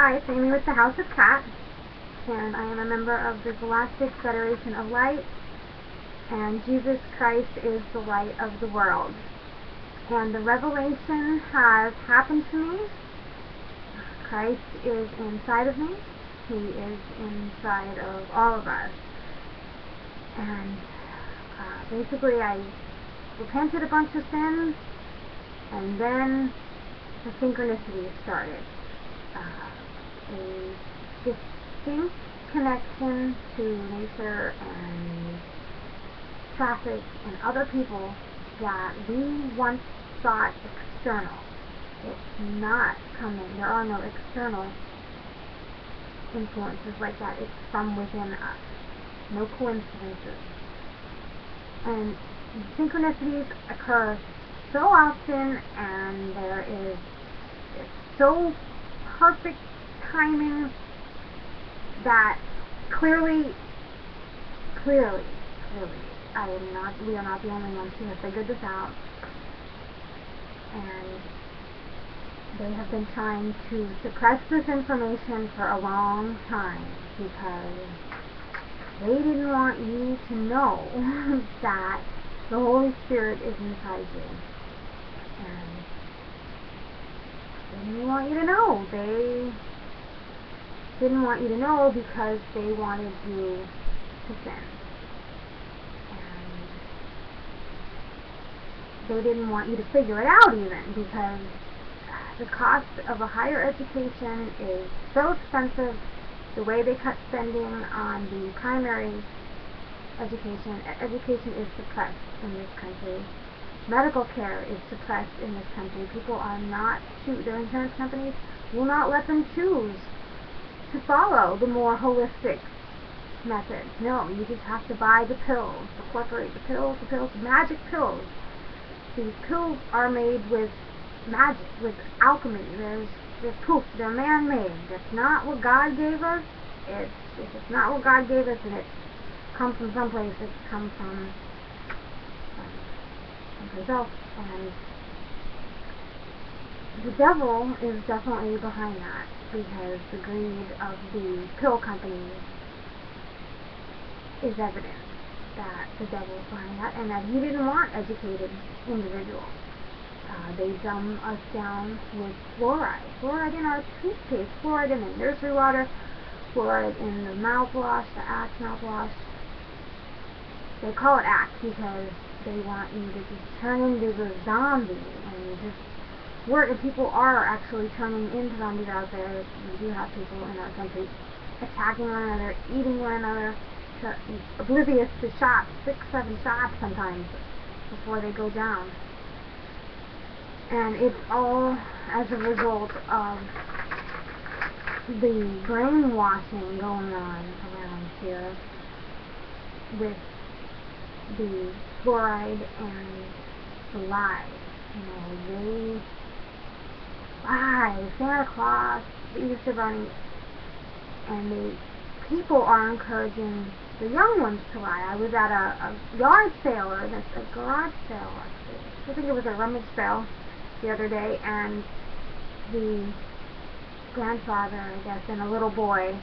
Hi, it's Amy with the House of Cat, and I am a member of the Galactic Federation of Light, and Jesus Christ is the light of the world. And the revelation has happened to me. Christ is inside of me. He is inside of all of us. And basically I repented a bunch of sins, and then the synchronicity started. A distinct connection to nature and traffic and other people that we once thought external. It's not coming. There are no external influences like that. It's from within us. No coincidences. And synchronicities occur so often, and it's so perfect timing that clearly, we are not the only ones who have figured this out, and they have been trying to suppress this information for a long time because they didn't want you to know that the Holy Spirit is inside you. And they didn't want you to know. They didn't want you to know because they wanted you to sin. And they didn't want you to figure it out even because the cost of a higher education is so expensive. The way they cut spending on the primary education is suppressed in this country. Medical care is suppressed in this country. People are not their insurance companies will not let them choose to follow the more holistic methods. No, you just have to buy the pills, the pills, magic pills. These pills are made with magic, with alchemy. There's proof. They're man-made. That's not what God gave us. If it's not what God gave us, then it's come from someplace. It's come from someplace else. And the devil is definitely behind that because the greed of the pill companies is evident that the devil is behind that, and that he didn't want educated individuals. They dumb us down with fluoride. Fluoride in our toothpaste, fluoride in the nursery water, fluoride in the mouthwash, the Axe mouthwash. They call it Axe because they want you to just turn into a zombie and just work. And people are actually turning into zombies out there. We do have people in our country attacking one another, eating one another, oblivious to shots, 6, 7 shots sometimes before they go down. And it's all as a result of the brainwashing going on around here with the fluoride and the lies. You know, they lie. Santa Claus, the Easter Bunny, and people are encouraging the young ones to lie. I was at a yard sale, or a garage sale, actually. I think it was a rummage sale the other day, and the grandfather, I guess, and a little boy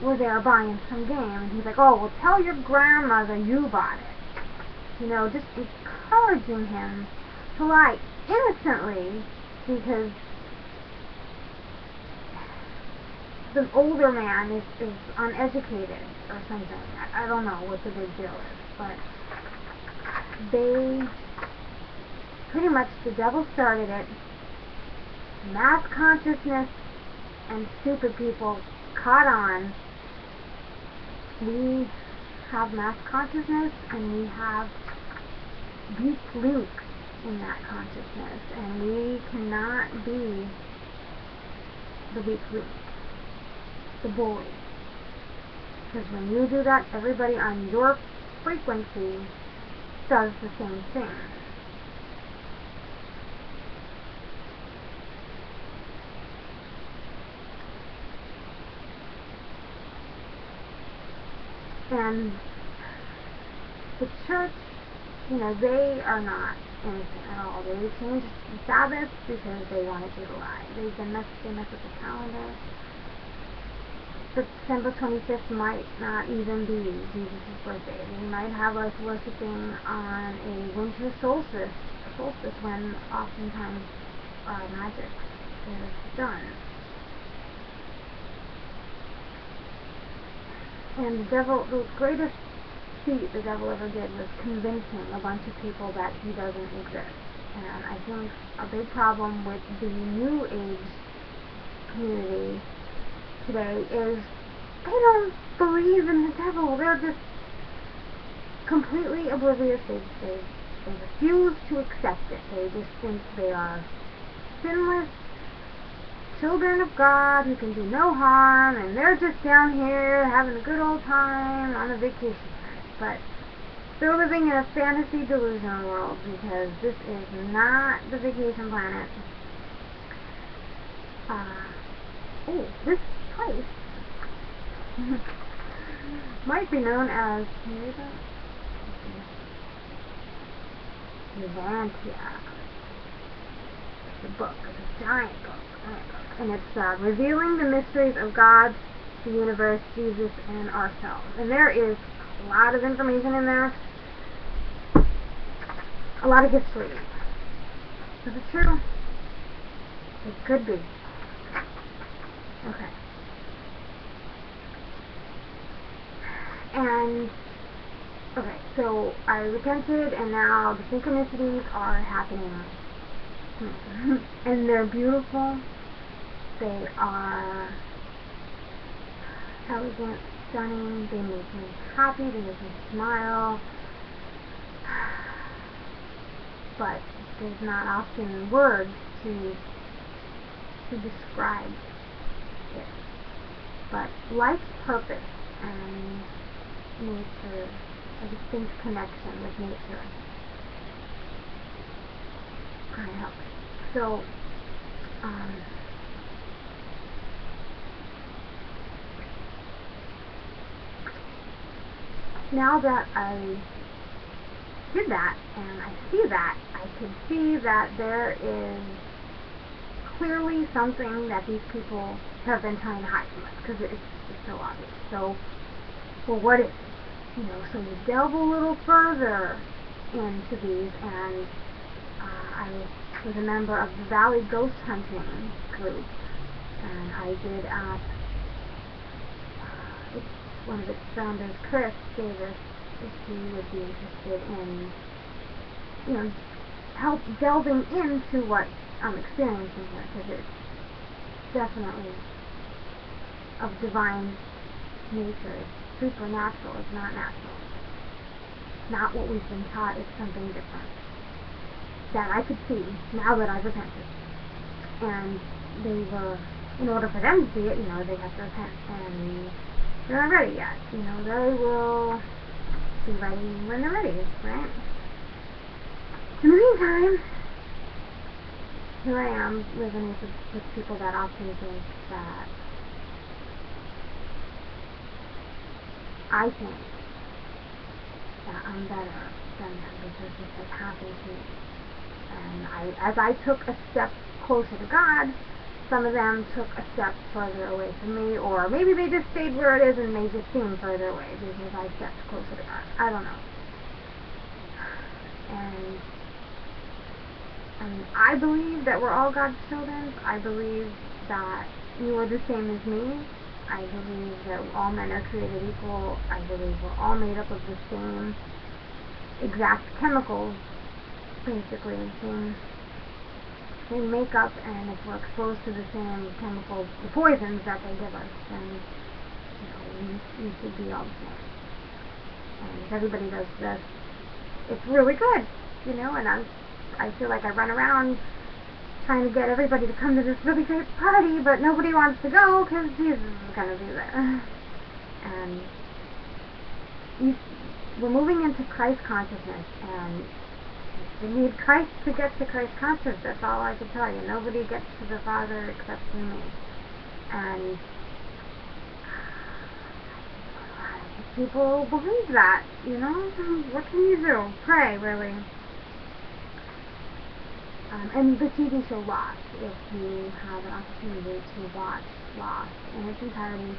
were there buying some game, and he's like, "Oh, well, tell your grandmother you bought it." You know, just encouraging him to lie innocently because the older man is uneducated or something. I don't know what the big deal is, but pretty much the devil started it. Mass consciousness and stupid people caught on. We have mass consciousness and we have weak links in that consciousness, and we cannot be the weak link, the bully. Because when you do that, everybody on your frequency does the same thing. And the church, you know, they are not innocent at all. They changed the Sabbath because they wanted you to lie. They mess with the calendar. September 25th might not even be Jesus' birthday. They might have us worshiping on a winter solstice when oftentimes magic is done. And the greatest feat the devil ever did was convincing a bunch of people that he doesn't exist. And I think a big problem with the New Age community today is they don't believe in the devil. They're just completely oblivious. They refuse to accept it. They just think they are sinless children of God who can do no harm, and they're just down here having a good old time on a vacation planet. But they're living in a fantasy delusional world, because this is not the vacation planet. This place might be known as Levantia. It's a book. It's a giant book. And it's revealing the mysteries of God, the universe, Jesus, and ourselves. And there is a lot of information in there. A lot of history. Is it true? It could be. Okay. So I repented, and now the synchronicities are happening. And they're beautiful. They are elegant, stunning. They make me happy. They make me smile. But there's not often words to describe it. But life's purpose and nature, a distinct connection with nature, kind of helps. So, now that I did that, and I see that, I can see that there is clearly something that these people have been trying to hide from us, because it's so obvious. So, well, what is it? So you delve a little further into these, and I was a member of the Valley Ghost Hunting group, and I did ask one of its founders, Chris Davis, if he would be interested in, help delving into what I'm experiencing here, because it's definitely of divine nature. It's supernatural. It's not natural. It's not what we've been taught. It's something different that I could see now that I've repented. And in order for them to see it, they have to repent, and they're not ready yet. They will be ready when they're ready, right? In the meantime, here I am living with people that often think that I think that I'm better than them because this has happened to me. And as I took a step closer to God, some of them took a step further away from me, or maybe they just stayed where it is and made it seem further away because I stepped closer to God. I don't know. And I believe that we're all God's children. I believe that you are the same as me. I believe that all men are created equal. I believe we're all made up of the same exact chemicals, basically, same makeup, and if we're exposed to the same chemicals, the poisons that they give us, then we should be all the same. And if everybody does this, it's really good, and I feel like I run around trying to get everybody to come to this really great party, but nobody wants to go because Jesus is going to be there. And we're moving into Christ consciousness, and you need Christ to get to Christ consciousness. That's all I can tell you. Nobody gets to the Father except through me. And people believe that, What can you do? Pray, really. And the TV show Lost, if you have an opportunity to watch Lost in its entirety.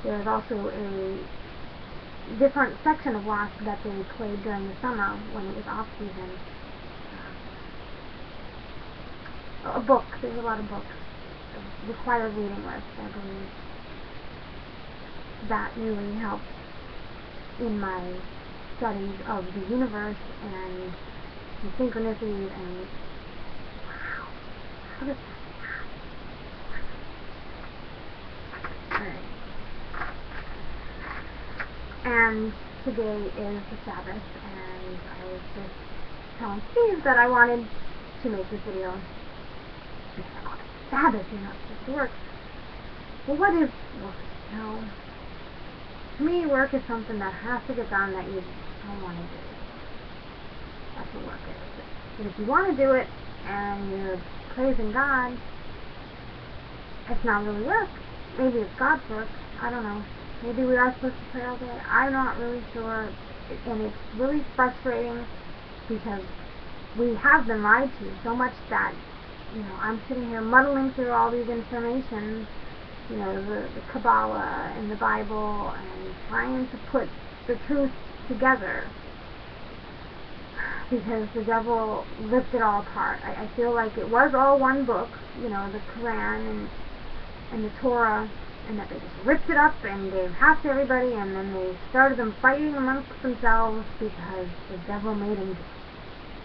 There's also a different section of Lost that they played during the summer when it was off season. A book, there's a lot of books, a required reading list, I believe. That really helped in my studies of the universe and the synchronicities and wow, how does that happen? And today is the Sabbath, and I was just telling Steve that I wanted to make this video. He said, "Oh, it's Sabbath, you're not supposed to work." Well, what is work? You know, to me, work is something that has to get done that you don't want to do. That's what work is. But if you want to do it and you're praising God, it's not really work. Maybe it's God's work. I don't know. Maybe we are supposed to pray all day. I'm not really sure. And it's really frustrating because we have been lied to so much that, you know, I'm sitting here muddling through all these informations, you know, the Kabbalah and the Bible, and trying to put the truth together because the devil ripped it all apart. I feel like it was all one book, you know, the Quran and the Torah, and that they just ripped it up and gave half to everybody, and then they started them fighting amongst themselves because the devil made them.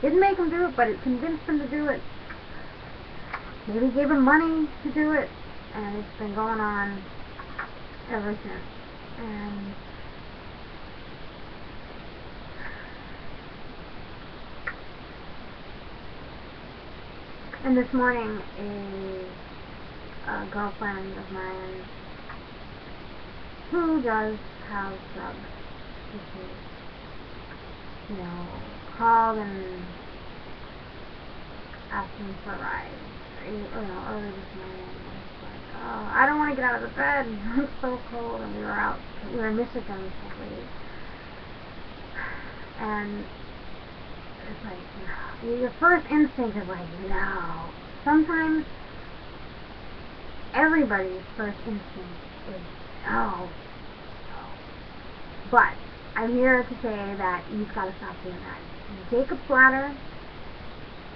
Didn't make them do it, but it convinced them to do it. Maybe gave them money to do it, and it's been going on ever since. And this morning, a girlfriend of mine who does have drugs issues, you know, called and asked me for a ride. You know, early this morning, and it's like, oh, I don't want to get out of the bed. It's so cold, and we were in Michigan, I believe. And it's like, your first instinct is like, no. Sometimes everybody's first instinct is no. But I'm here to say that you've got to stop doing that. Jacob's ladder,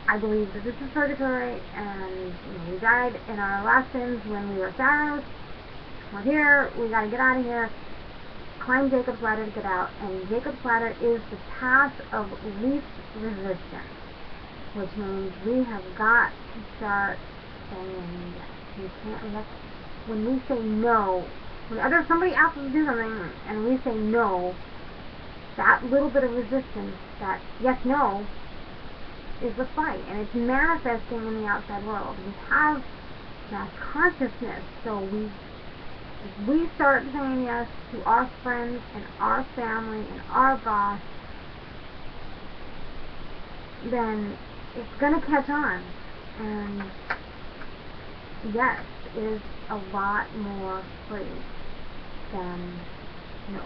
I believe that this is purgatory, and you know, we died in our last sins when we were pharaohs. We're here, we got to get out of here. Climb Jacob's ladder to get out, and Jacob's ladder is the path of least resistance, which means we have got to start saying yes. When we say no, when somebody asks us to do something and we say no, that little bit of resistance, that yes, no, is the fight, and it's manifesting in the outside world. We have mass consciousness, so if we start saying yes to our friends and our family and our boss, then it's going to catch on. And yes is a lot more free than no.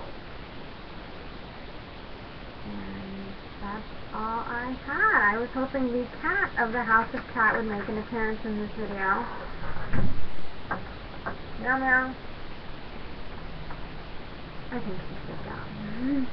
And that's all I had. I was hoping the cat of the House of Cat would make an appearance in this video. Meow meow. I think she's sit down.